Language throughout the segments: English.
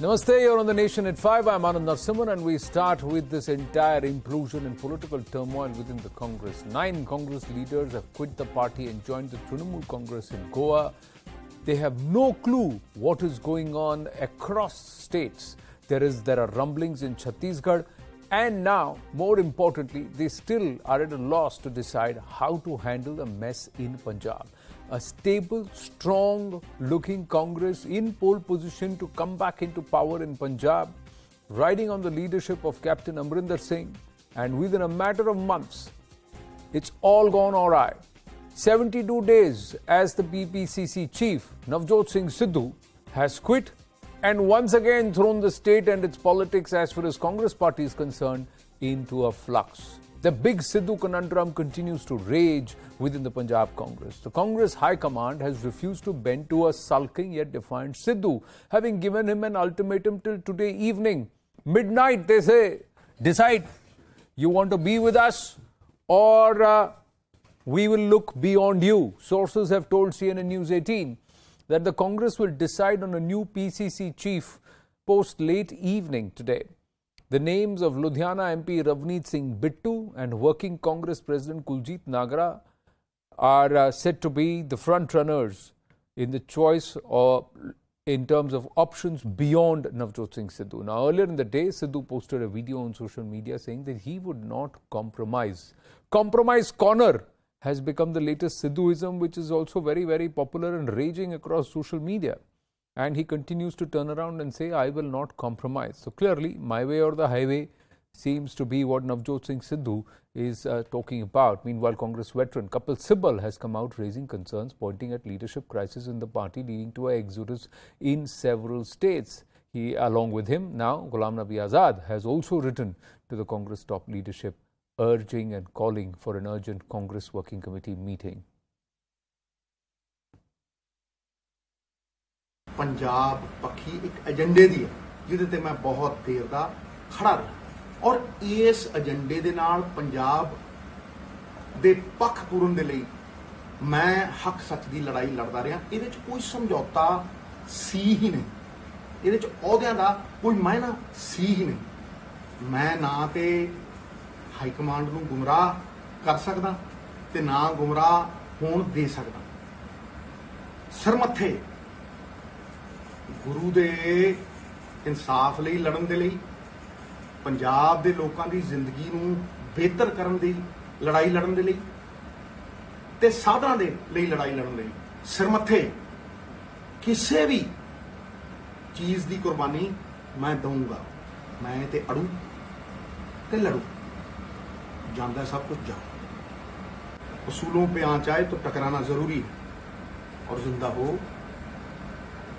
Namaste, you're on the Nation at 5. I'm Anand Narasimhan, and we start with this entire implosion in political turmoil within the Congress. 9 Congress leaders have quit the party and joined the Trinamool Congress in Goa. They have no clue what is going on across states. There are rumblings in Chhattisgarh, and now, more importantly, they still are at a loss to decide how to handle the mess in Punjab. A stable, strong-looking Congress in pole position to come back into power in Punjab, riding on the leadership of Captain Amrinder Singh, and within a matter of months, it's all gone awry. 72 days as the PCC Chief, Navjot Singh Sidhu, has quit and once again thrown the state and its politics, as far as Congress party is concerned, into a flux. The big Sidhu conundrum continues to rage within the Punjab Congress. The Congress High Command has refused to bend to a sulking yet defiant Sidhu, having given him an ultimatum till today evening. Midnight, they say, decide, you want to be with us or we will look beyond you. Sources have told CNN News18 that the Congress will decide on a new PCC chief post late evening today. The names of Ludhiana MP Ravneet Singh Bittu and Working Congress President Kuljit Nagra are said to be the front runners in the choice in terms of options beyond Navjot Singh Sidhu. Now, earlier in the day, Sidhu posted a video on social media saying that he would not compromise. Compromise corner has become the latest Sidhuism, which is also very, very popular and raging across social media. And he continues to turn around and say, I will not compromise. So clearly, my way or the highway seems to be what Navjot Singh Sidhu is talking about. Meanwhile, Congress veteran Kapil Sibal has come out raising concerns, pointing at leadership crisis in the party, leading to an exodus in several states. He, along with him, now Ghulam Nabi Azad, has also written to the Congress top leadership, urging and calling for an urgent Congress Working Committee meeting. Punjab पक्षी एक एजेंडे दी है जिहदे ते मैं बहुत देर दा खड़ा रहा और इस एजेंडे दे नाल पंजाब दे पक्ष पूरन दे लई मैं हक सच दी लड़ाई लड़दा रहा। इहदे च कोई समझौता सी ही नहीं, इहदे च अहुदियां दा कोई मायना सी ही नहीं। मैं ना ते हाई कमांड नूं गुमराह कर सकदा ते ना गुमराह होण दे सकदा। सरमथे गुरु दे इंसाफ लई लड़न दे लई, पंजाब दे लोकां दी जिंदगी नूं बेहतर करन दी लड़ाई लड़न दे लई ते साधना दे लई लड़ाई लड़न दे लई सिरमथे किसी भी चीज दी कुर्बानी मैं दूंगा। मैं ते अड़ू ते लड़ू, जानदा सब कुछ जा। उसूलों पे आँच आए तो टकराना जरूरी है और जिंदा हो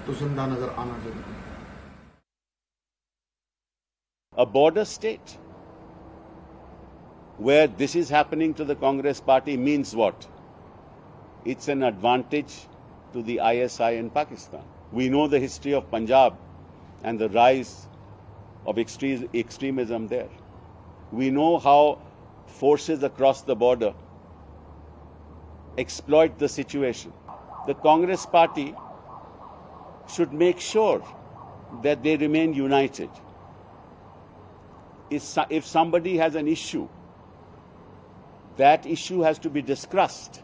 तो जिंदा नजर आना जरूरी है। A border state where this is happening to the Congress party means what? It's an advantage to the ISI in Pakistan. We know the history of Punjab and the rise of extremism there. We know how forces across the border exploit the situation. The Congress party should make sure that they remain united. If somebody has an issue, that issue has to be discussed.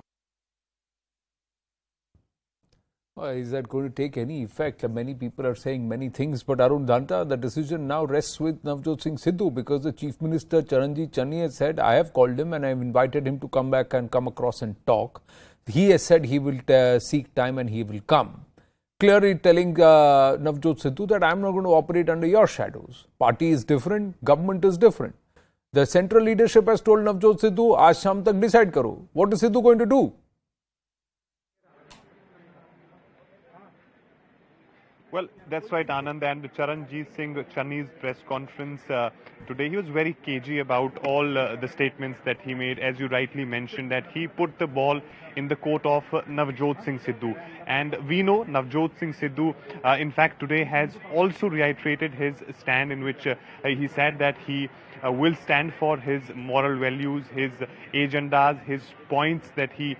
Is that going to take any effect? Many people are saying many things, but Arun Danta, the decision now rests with Navjot Singh Sidhu, because the Chief Minister Charanjit Channi has said, I have called him and I have invited him to come back and come across and talk. He has said he will seek time and he will come, clearly telling Navjot Sidhu that I am not going to operate under your shadows. Party is different, government is different. The central leadership has told Navjot Sidhu, aaj sham tak decide karo. What is Sidhu going to do? Well, that's right, Anand. And Charanjit Singh Channi's press conference today, he was very cagey about all the statements that he made. As you rightly mentioned, that he put the ball in the court of Navjot Singh Sidhu. And we know Navjot Singh Sidhu, in fact, today has also reiterated his stand, in which he said that he will stand for his moral values, his agendas, his points that he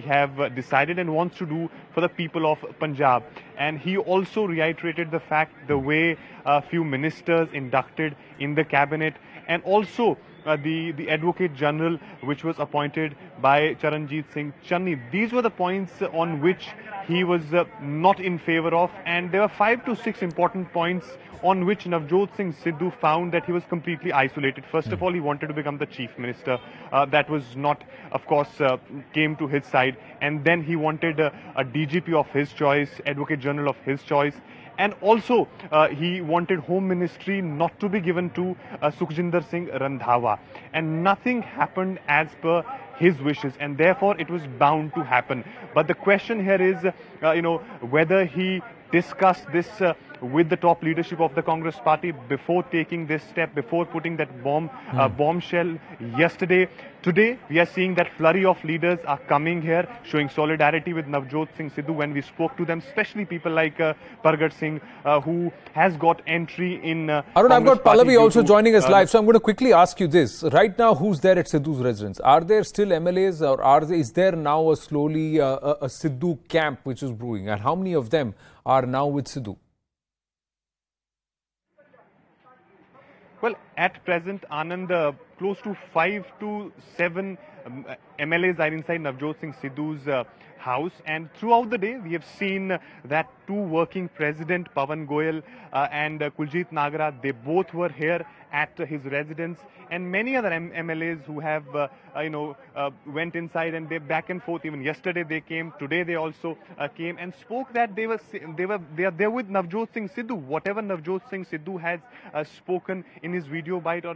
have decided and wants to do for the people of Punjab. And he also reiterated the fact the way a few ministers inducted in the cabinet, and also the Advocate General which was appointed by Charanjit Singh Channi. These were the points on which he was not in favor of, and there were 5 to 6 important points on which Navjot Singh Sidhu found that he was completely isolated. First of all, he wanted to become the Chief Minister. That was not, of course, came to his side. And then he wanted a DGP of his choice, Advocate General of his choice. And also, he wanted Home Ministry not to be given to Sukhjinder Singh Randhawa. And nothing happened as per his wishes, and therefore it was bound to happen. But the question here is, whether he discussed this with the top leadership of the Congress party before taking this step, before putting that bombshell yesterday. Today, we are seeing that flurry of leaders are coming here, showing solidarity with Navjot Singh Sidhu. When we spoke to them, especially people like Pargat Singh, who has got entry in Arun, I've got Pallavi also joining us live, so I'm going to quickly ask you this. Right now, who's there at Sidhu's residence? Are there still MLAs, or is there now a slowly a Sidhu camp which is brewing? And how many of them are now with Sidhu? Well, at present, Anand, close to 5 to 7 MLAs are inside Navjot Singh Sidhu's house, and throughout the day we have seen that 2 working president, Pawan Goyal and Kuljit Nagara, they both were here at his residence, and many other MLAs who have went inside, and they back and forth. Even yesterday they came, today they also came and spoke that they are there with Navjot Singh Sidhu. Whatever Navjot Singh Sidhu has spoken in his video bite, or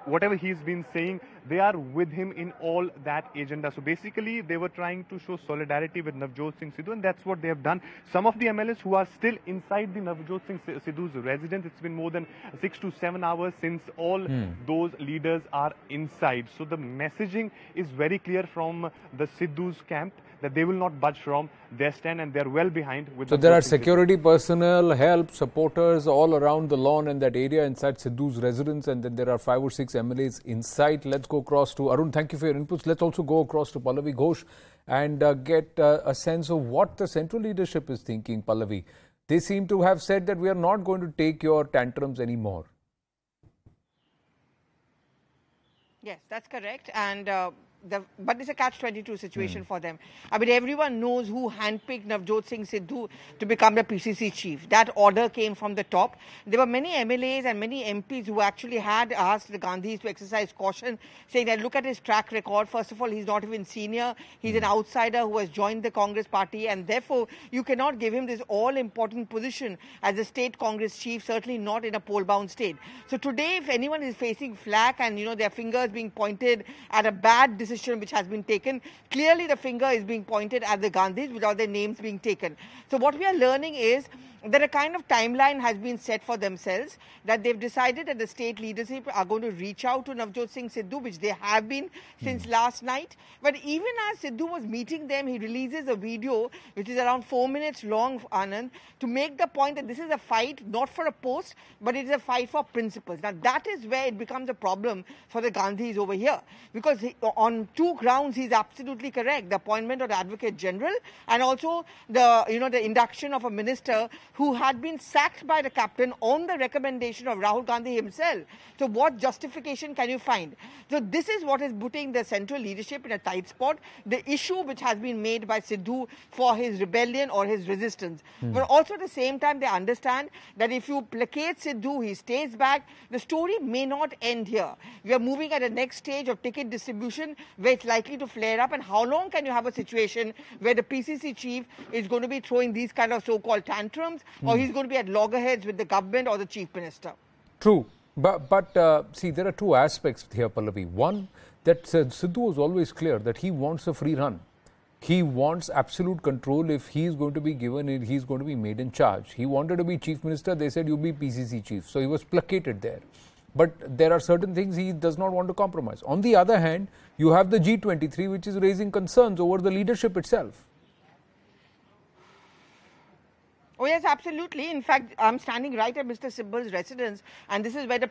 whatever he's been saying, they are with him in all that agenda. So basically they were trying to show solidarity with Navjot Singh Sidhu, and that's what they have done. Some of the MLAs who are still inside the Navjot Singh Sidhu's residence, it's been more than 6 to 7 hours since all those leaders are inside. So the messaging is very clear from the Sidhu's camp that they will not budge from their stand, and they're well behind. So there are security personnel, help, supporters all around the lawn and that area inside Sidhu's residence, and then there are 5 or 6 MLAs inside. Let's go across to Arun. Thank you for your inputs. Let's also go across to Pallavi Ghosh and get a sense of what the central leadership is thinking. Pallavi, they seem to have said that we are not going to take your tantrums anymore. Yes, that's correct. And but it's a catch-22 situation for them. I mean, everyone knows who handpicked Navjot Singh Sidhu to become the PCC chief. That order came from the top. There were many MLAs and many MPs who actually had asked the Gandhis to exercise caution, saying that look at his track record. First of all, he's not even senior. He's an outsider who has joined the Congress party, and therefore you cannot give him this all-important position as a state Congress chief, certainly not in a poll-bound state. So today, if anyone is facing flack and, their fingers being pointed at a bad decision which has been taken, clearly the finger is being pointed at the Gandhis without their names being taken. So what we are learning is that a kind of timeline has been set for themselves, that they've decided that the state leadership are going to reach out to Navjot Singh Sidhu, which they have been since last night. But even as Sidhu was meeting them, he releases a video which is around 4 minutes long, Anand, to make the point that this is a fight not for a post, but it is a fight for principles. Now that is where it becomes a problem for the Gandhis over here, because on 2 grounds he's absolutely correct: the appointment of the Advocate General, and also the the induction of a minister who had been sacked by the captain on the recommendation of Rahul Gandhi himself. So what justification can you find? So this is what is putting the central leadership in a tight spot, the issue which has been made by Sidhu for his rebellion or his resistance. But also at the same time, they understand that if you placate Sidhu, he stays back, the story may not end here. We are moving at the next stage of ticket distribution where it's likely to flare up. And how long can you have a situation where the PCC chief is going to be throwing these kind of so-called tantrums, or he's going to be at loggerheads with the government or the chief minister? True. But see, there are 2 aspects here, Pallavi. One, that Sidhu was always clear that he wants a free run. He wants absolute control. If he is going to be given it, he is going to be made in charge. He wanted to be chief minister. They said, you be PCC chief. So he was placated there. But there are certain things he does not want to compromise. On the other hand, you have the G23, which is raising concerns over the leadership itself. Oh yes, absolutely. In fact, I'm standing right at Mr. Sibbal's residence, and this is where the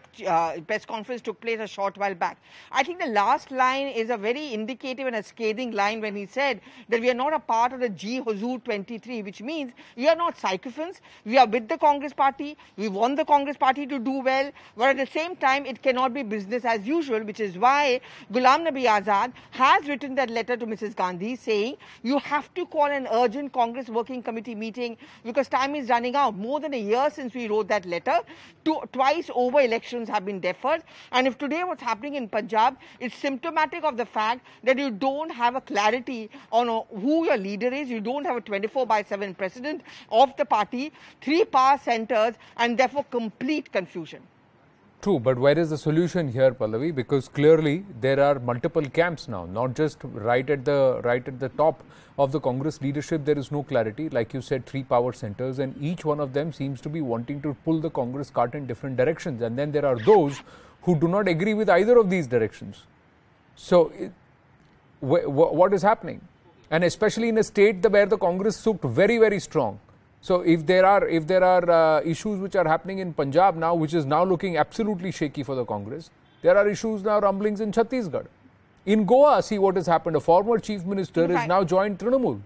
press conference took place a short while back. I think the last line is a very indicative and a scathing line when he said that we are not a part of the G23, which means we are not sycophants. We are with the Congress party. We want the Congress party to do well, but at the same time, it cannot be business as usual, which is why Ghulam Nabi Azad has written that letter to Mrs. Gandhi saying you have to call an urgent Congress working committee meeting because time is running out. More than a year since we wrote that letter. Twice over elections have been deferred. And if today what's happening in Punjab is symptomatic of the fact that you don't have a clarity on who your leader is, you don't have a 24/7 president of the party, 3 power centers, and therefore complete confusion. True, but where is the solution here, Pallavi? Because clearly there are multiple camps now, not just right at the top of the Congress leadership. There is no clarity. Like you said, 3 power centers, and each one of them seems to be wanting to pull the Congress cart in different directions. And then there are those who do not agree with either of these directions. So, what is happening? And especially in a state where the Congress looked very, very strong. So if there are issues which are happening in Punjab now, which is now looking absolutely shaky for the Congress, there are issues now, rumblings in Chhattisgarh. In Goa, see what has happened. A former chief minister is now joined Trinamool.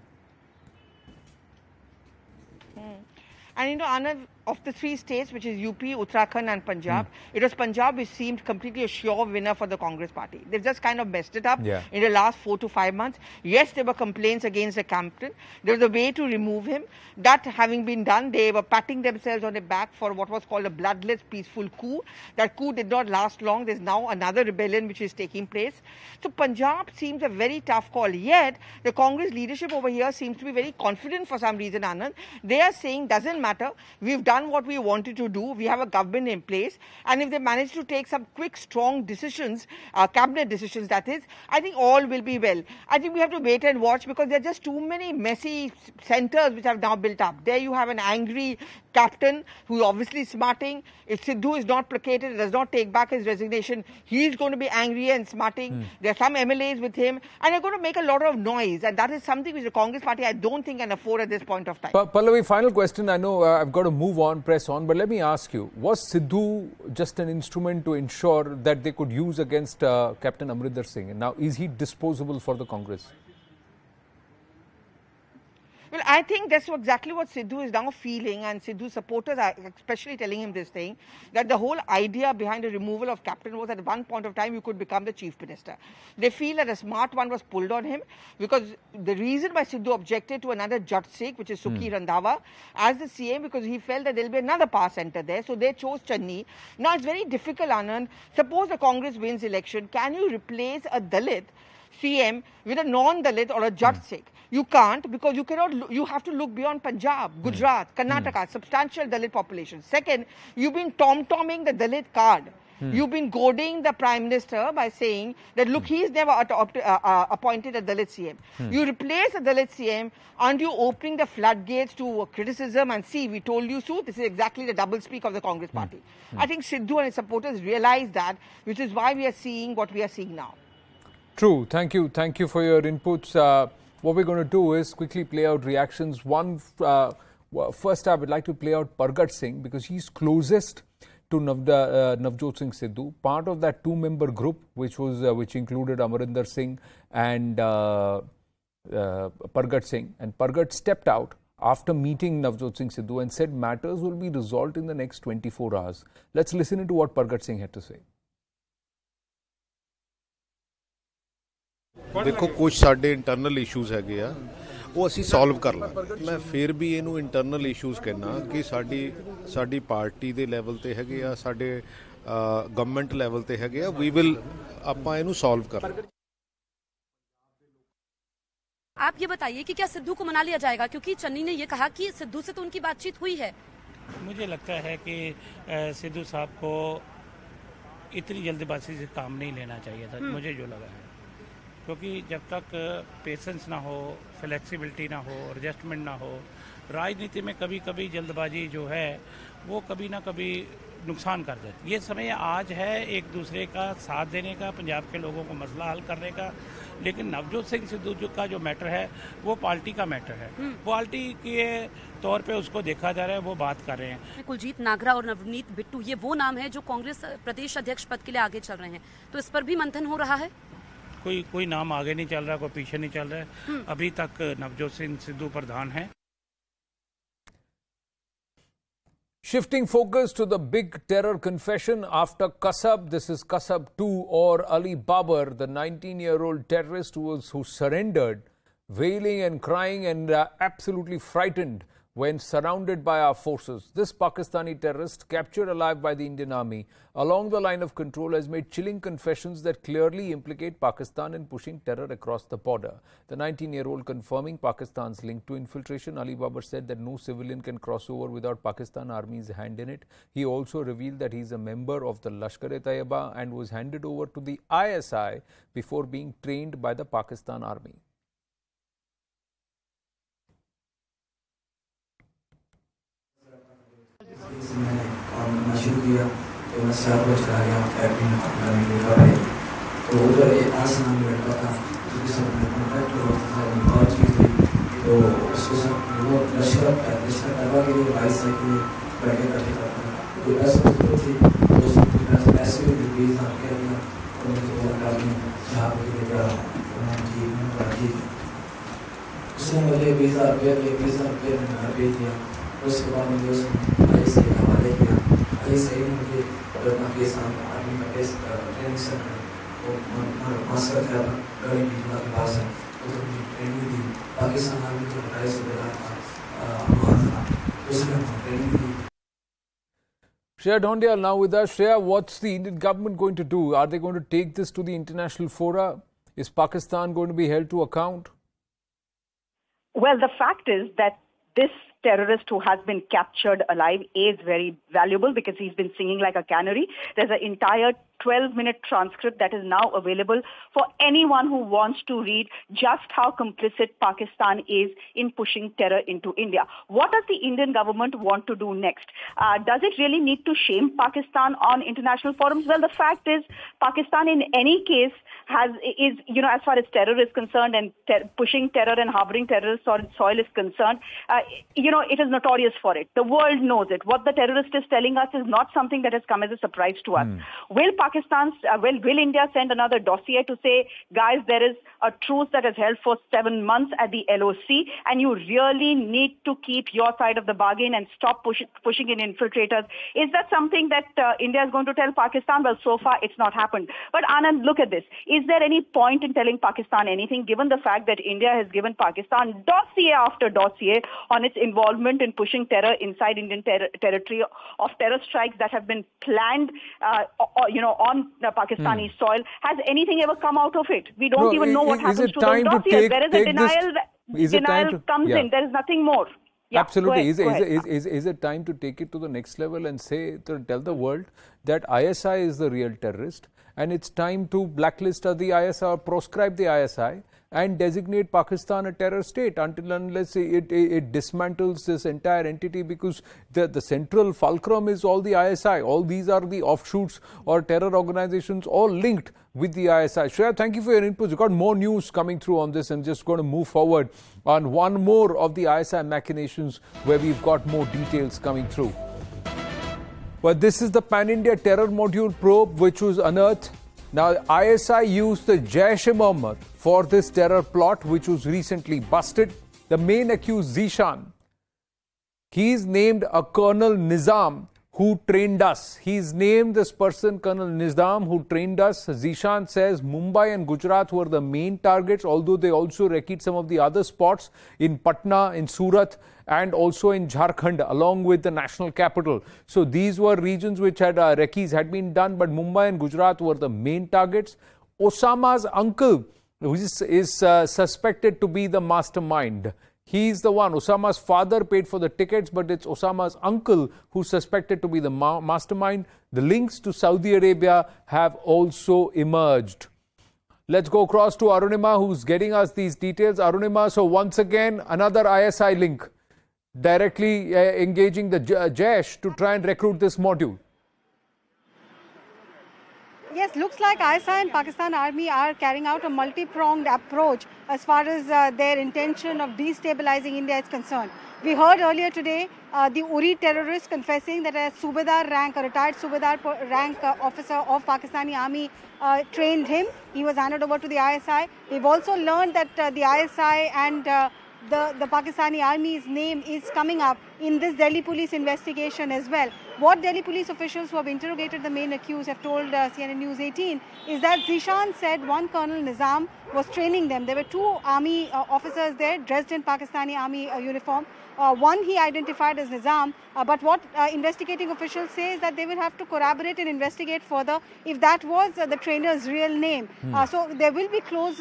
And Anand, of the 3 states, which is UP, Uttarakhand and Punjab, it was Punjab which seemed completely a sure winner for the Congress party. They've just kind of messed it up in the last 4 to 5 months. Yes, there were complaints against the captain. There was a way to remove him. That having been done, they were patting themselves on the back for what was called a bloodless, peaceful coup. That coup did not last long. There's now another rebellion which is taking place. So Punjab seems a very tough call. Yet, the Congress leadership over here seems to be very confident for some reason, Anand. They are saying, doesn't matter. We've done what we wanted to do. We have a government in place, and if they manage to take some quick, strong decisions, cabinet decisions that is, I think all will be well. I think we have to wait and watch because there are just too many messy centers which have now built up. There you have an angry captain who is obviously smarting. If Sidhu is not placated, does not take back his resignation, he's going to be angry and smarting. There are some MLAs with him, and they're going to make a lot of noise, and that is something which the Congress party I don't think can afford at this point of time. Pallavi, final question. I know I've got to move on, press on, but let me ask you, was Sidhu just an instrument to ensure that they could use against Captain Amrinder Singh? And now, is he disposable for the Congress? Well, I think that's exactly what Sidhu is now feeling, and Sidhu's supporters are especially telling him this thing, that the whole idea behind the removal of captain was at one point of time you could become the chief minister. They feel that a smart one was pulled on him because the reason why Sidhu objected to another Jat Sikh, which is Sukhi Randhawa, as the CM, because he felt that there will be another power center there, so they chose Channi. Now, it's very difficult, Anand. Suppose the Congress wins election, can you replace a Dalit CM with a non-Dalit or a Jat Sikh? You can't, because you cannot. You have to look beyond Punjab, Gujarat, Karnataka, substantial Dalit population. Second, you've been tom-tomming the Dalit card. You've been goading the Prime Minister by saying that, look, he's never appointed a Dalit CM. You replace a Dalit CM, aren't you opening the floodgates to criticism? And see, we told you so. This is exactly the doublespeak of the Congress party. I think Sidhu and his supporters realize that, which is why we are seeing what we are seeing now. True. Thank you. Thank you for your inputs. What we're going to do is quickly play out reactions. First, I would like to play out Pargat Singh because he's closest to Navjot Singh Sidhu, part of that 2-member group which included Amarinder Singh and Pargat Singh. And Pargat stepped out after meeting Navjot Singh Sidhu and said matters will be resolved in the next 24 hours. Let's listen into what Pargat Singh had to say. देखो कुछ साडे internal issues हैगे आ वो असी solve कर लांगे मैं फिर भी इनू इंटरनल इशूज़ कहना कि साडी पार्टी दे लेवल ते हैगे आ साडे गवर्नमेंट लेवल ते हैगे आ वी विल आपां इनू सॉल्व कर। आप ये बताइए कि क्या सिद्धू को मना लिया जाएगा, क्योंकि चन्नी ने ये कहा कि सिद्धू से तो उनकी बातचीत हुई है। मुझे लगता है कि सिद्धू साहब को इतनी जल्दबाजी से काम नहीं लेना चाहिए था, मुझे जो लगा है, क्योंकि जब तक पेशेंस ना हो, फ्लेक्सिबिलिटी ना हो, एडजस्टमेंट ना हो, राजनीति में कभी कभी जल्दबाजी जो है वो कभी ना कभी नुकसान कर देती। ये समय आज है एक दूसरे का साथ देने का, पंजाब के लोगों को मसला हल करने का। लेकिन नवजोत सिंह सिद्धू का जो मैटर है वो पार्टी का मैटर है, पार्टी के तौर पे उसको देखा जा रहा है, वो बात कर रहे हैं। कुलजीत नागरा और नवनीत बिट्टू ये वो नाम है जो कांग्रेस प्रदेश अध्यक्ष पद के लिए आगे चल रहे हैं, तो इस पर भी मंथन हो रहा है? कोई नाम आगे नहीं चल रहा, कोई पीछे नहीं चल रहा है। अभी तक नवजोत सिंह सिद्धू प्रधान है। Shifting focus to the big terror confession after Kasab. This is Kasab 2 or Ali Babar, the 19-year-old terrorist who surrendered, wailing and crying and absolutely frightened when surrounded by our forces. This Pakistani terrorist, captured alive by the Indian Army along the line of control, has made chilling confessions that clearly implicate Pakistan in pushing terror across the border. The 19-year-old confirming Pakistan's link to infiltration. Ali Babar said that no civilian can cross over without Pakistan Army's hand in it. He also revealed that he is a member of the Lashkar-e-Taiba and was handed over to the ISI before being trained by the Pakistan Army. मैंने काम करना शुरू किया तो मैं शहर को चला गया फैक्ट्री में अपना लड़का पे। तो उधर एक आसान लड़का था जिसके साथ मैं कॉन्टैक्ट हुआ था, बहुत चीज़ हुई। तो उसके साथ वो लश्कर तैयबा के लिए 22 साल के लिए बैठे करते करता था। तो 10 बजे थी तो उसके पैसे भी 20,000 कह दिया। तो मुझे वो काफ़ी जहाँ पर लेकर ठीक उसने मुझे 20,000 रुपये दिए, 20,000 रुपये मैंने घर भेज दिया। उसके बाद मुझे उसने ISI के हवाले किया। ISI ने मुझे अपना केस आर्मी का केस ट्रेनिंग सेंटर वो मास्टर था गड़ी बीमा के पास है, तो मुझे ट्रेनिंग दी। पाकिस्तान आर्मी जो 250 रुपये था उसने training the. Shreya Dhondial now with us. Shreya, what's the Indian government going to do? Are they going to take this to the international fora? Is Pakistan going to be held to account? Well, the fact is that this terrorist who has been captured alive is very valuable because he's been singing like a canary. There's an entire 12-minute transcript that is now available for anyone who wants to read just how complicit Pakistan is in pushing terror into India. What does the Indian government want to do next? Does it really need to shame Pakistan on international forums? Well, the fact is Pakistan in any case is as far as terror is concerned and pushing terror and harboring terrorists on soil is concerned, it is notorious for it. The world knows it. What the terrorist is telling us is not something that has come as a surprise to us. Will India send another dossier to say, guys, there is a truce that has held for 7 months at the LOC and you really need to keep your side of the bargain and stop pushing in infiltrators? Is that something that India is going to tell Pakistan? Well, so far it's not happened. But Anand, look at this. Is there any point in telling Pakistan anything given the fact that India has given Pakistan dossier after dossier on its involvement in pushing terror inside Indian territory, of terror strikes that have been planned on Pakistani soil? Has anything ever come out of it? We don't even know what happens to those dossiers. There is a denial comes in. There is nothing more. Yeah, absolutely. Is it time to take it to the next level and tell the world that ISI is the real terrorist and it's time to blacklist the ISI or proscribe the ISI and designate Pakistan a terror state until unless it dismantles this entire entity, because the central fulcrum is all the ISI. All these are the offshoots or terror organizations all linked with the ISI. Shreya, thank you for your input. We've got more news coming through on this and just going to move forward on one more of the ISI machinations where we've got more details coming through. But this is the Pan-India Terror Module probe which was unearthed. Now, ISI used the Jaish-e-Mohammed for this terror plot which was recently busted. The main accused, Zishan, he's named a Colonel Nizam who trained us. He's named this person Colonel Nizam who trained us. Zishan says Mumbai and Gujarat were the main targets, although they also recceed some of the other spots in Patna, in Surat, and also in Jharkhand along with the national capital. So these were regions which had recce's had been done, but Mumbai and Gujarat were the main targets. Osama's uncle is suspected to be the mastermind. He's the one. Osama's father paid for the tickets, but it's Osama's uncle who's suspected to be the mastermind. The links to Saudi Arabia have also emerged. Let's go across to Arunima, who's getting us these details. Arunima, so once again, another ISI link. directly engaging the Jaish to try and recruit this module? Yes, looks like ISI and Pakistan Army are carrying out a multi-pronged approach as far as their intention of destabilizing India is concerned. We heard earlier today the Uri terrorist confessing that a Subedar rank, a retired Subedar rank officer of Pakistani Army trained him. He was handed over to the ISI. We've also learned that the ISI and the Pakistani Army's name is coming up in this Delhi police investigation as well. What Delhi police officials who have interrogated the main accused have told CNN News 18 is that Zishan said one Colonel Nizam was training them. There were two army officers there dressed in Pakistani Army uniform. One he identified as Nizam, but what investigating officials say is that they will have to corroborate and investigate further if that was the trainer's real name. So there will be close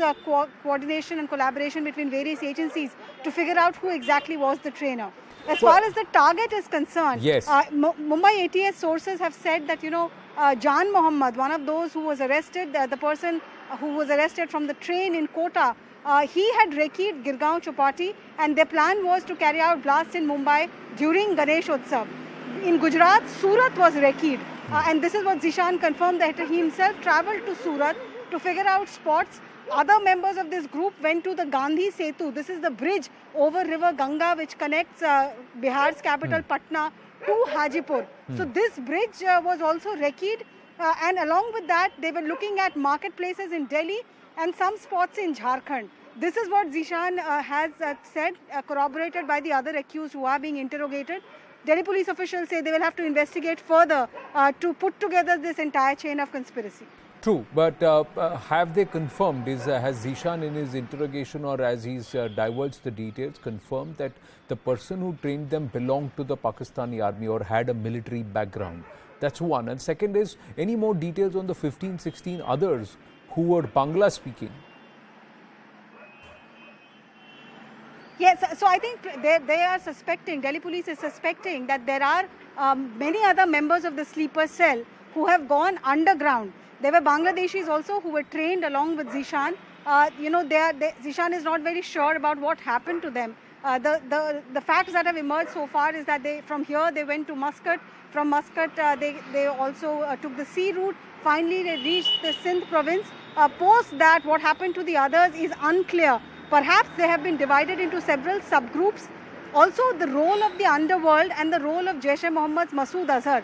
coordination and collaboration between various agencies to figure out who exactly was the trainer. As far as the target is concerned, yes. Mumbai ATS sources have said that, Jan Mohammed, one of those who was arrested, the person who was arrested from the train in Kota, he had recceed Girgaon Chowpatty, and their plan was to carry out blasts in Mumbai during Ganesh Utsav. In Gujarat, Surat was recceed, and this is what Zishan confirmed, that he himself travelled to Surat to figure out spots. Other members of this group went to the Gandhi Setu. This is the bridge over river Ganga which connects Bihar's capital Patna to Hajipur. So this bridge was also recceed, and along with that they were looking at marketplaces in Delhi and some spots in Jharkhand. This is what Zishan has said, corroborated by the other accused who are being interrogated. Delhi police officials say they will have to investigate further to put together this entire chain of conspiracy. True, but have they confirmed, has Zishan in his interrogation or as he's divulged the details, confirmed that the person who trained them belonged to the Pakistani Army or had a military background? That's one. And second is, any more details on the 15, 16 others who were Bangla speaking? Yes, so I think they are suspecting, Delhi police is suspecting that there are many other members of the sleeper cell who have gone underground. There were Bangladeshis also who were trained along with Zishan. Zishan is not very sure about what happened to them. The facts that have emerged so far is that from here they went to Muscat. From Muscat they also took the sea route. Finally they reached the Sindh province. Post that, what happened to the others is unclear. Perhaps they have been divided into several subgroups. Also the role of the underworld and the role of Jaish-e-Mohammed's Masood Azhar.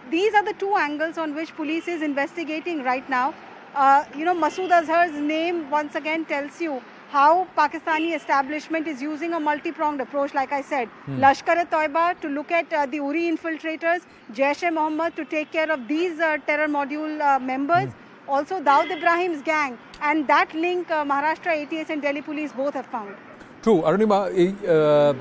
These are the two angles on which police is investigating right now. Masood Azhar's name once again tells you how Pakistani establishment is using a multi-pronged approach, like I said. Lashkar-e-Toiba to look at the Uri infiltrators, Jaish-e-Mohammed to take care of these terror module members, also Dawood Ibrahim's gang, and that link Maharashtra ATS and Delhi police both have found. True, Arunima,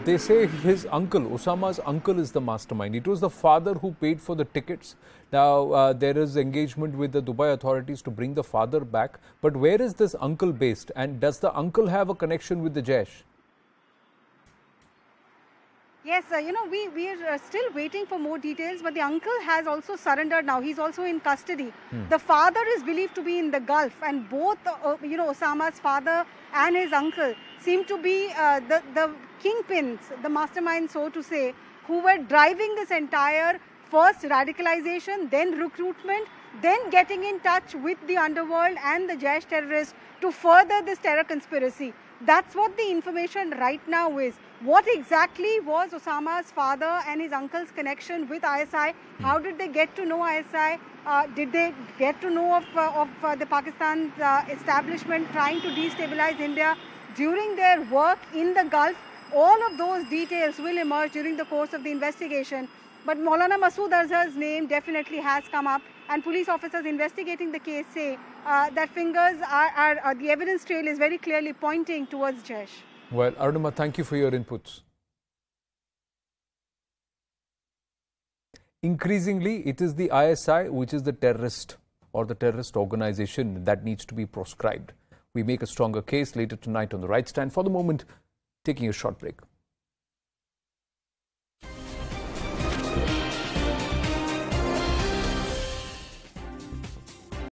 they say his uncle, Osama's uncle, is the mastermind. It was the father who paid for the tickets. Now, there is engagement with the Dubai authorities to bring the father back. But where is this uncle based? And does the uncle have a connection with the Jaish? Yes, we are still waiting for more details, but the uncle has also surrendered now. He's also in custody. The father is believed to be in the Gulf, and both, Osama's father and his uncle seem to be the kingpins, the masterminds, so to say, who were driving this entire first radicalization, then recruitment, then getting in touch with the underworld and the Jaish terrorists to further this terror conspiracy. That's what the information right now is. What exactly was Osama's father and his uncle's connection with ISI? How did they get to know ISI? Did they get to know of the Pakistan establishment trying to destabilize India during their work in the Gulf? All of those details will emerge during the course of the investigation. But Maulana Masood Azhar's name definitely has come up, and police officers investigating the case say that the evidence trail is very clearly pointing towards Jaish. Well, Arunima, thank you for your inputs. Increasingly, it is the ISI which is the terrorist or the terrorist organization that needs to be proscribed. We make a stronger case later tonight on The Right Stand. For the moment, taking a short break.